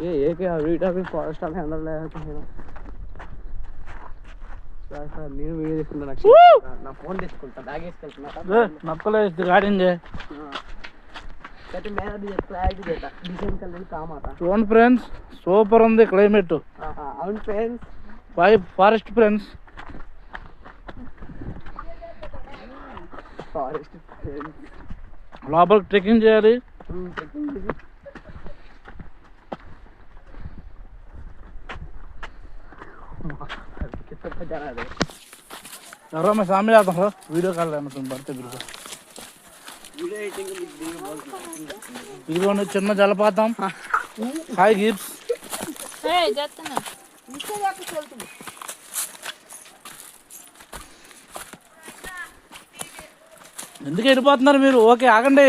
ये क्या वीडियो भी फॉरेस्ट में अंदर ले आते हैं సార్ నేను వీడియో తీసుకుంటా నా ఫోన్ తీసుకుంటా బ్యాగ్ వేసుకెళ్తున్నా నక్కలే గాడింది చూడండి ఫ్రెండ్స్ సూపర్ ఉంది క్లైమేట్. అవును ఫ్రెండ్స్, ఫారెస్ట్ ఫ్రెండ్స్, ఫారెస్ట్ లోపలికి ట్రెక్కింగ్ చేయాలి. ఎవరో मैं सामने आता हूँ वीडियो कर रहा है तुम बढ़ते बिल्कुल ఇదిగోండి చిన్న జలపాతం. Hi Gibbs. ఎందుకు వెళ్ళిపోతున్నారు మీరు? ఓకే ఆగండి.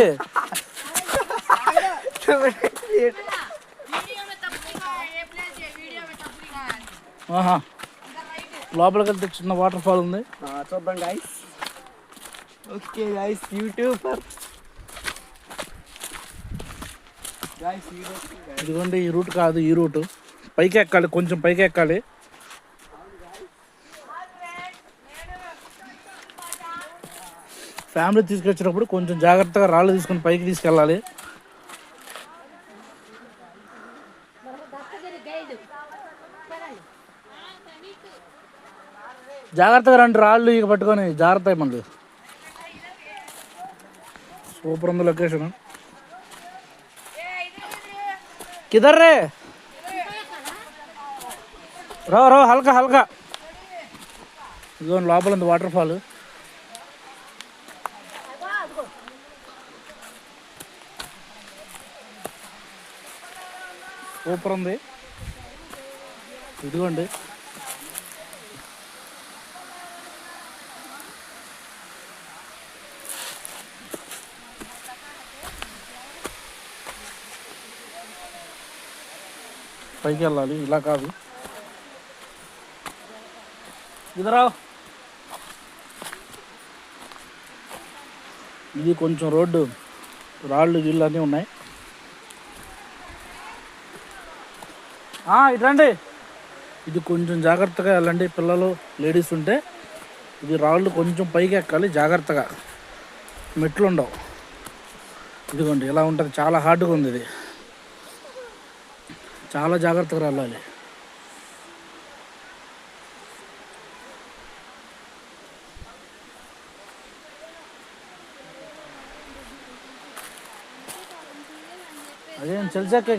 లోపలికి వెళ్తే చిన్న వాటర్ ఫాల్ ఉంది, చూద్దాం guys. Okay guys, YouTuber guys, ఇదిగోండి ఈ రూట్ కాదు, ఈ రూట్ పైకి ఎక్కాలి, కొంచెం పైకి ఎక్కాలి. ఫ్యామిలీ తీసుకొచ్చినప్పుడు కొంచెం జాగ్రత్తగా రాళ్ళు తీసుకొని పైకి తీసుకెళ్ళాలి. జాగ్రత్తగా రండి, రాళ్ళు ఇక పట్టుకొని జాగ్రత్త మళ్ళీ. సూపర్ ఉంది లొకేషన్. కిధర్ రే రో హల్కా హల్కా. ఇదిగో లోపల ఉంది వాటర్ ఫాల్. సూపర్ ఉంది. ఇదిగోండి పైకి వెళ్ళాలి, ఇలా కాదు. ఇదరా ఇది కొంచెం రోడ్డు, రాళ్ళు గిళ్ళు అన్నీ ఉన్నాయి. ఇట్రండి. ఇది కొంచెం జాగ్రత్తగా వెళ్ళండి, పిల్లలు లేడీస్ ఉంటే. ఇది రాళ్ళు కొంచెం పైకి ఎక్కాలి జాగ్రత్తగా, మెట్లు ఉండవు. ఇదిగోండి ఇలా ఉంటుంది, చాలా హార్డ్గా ఉంది. ఇది చాలా జాగ్రత్తగా వెళ్ళాలి. అదేం తెలిసాకే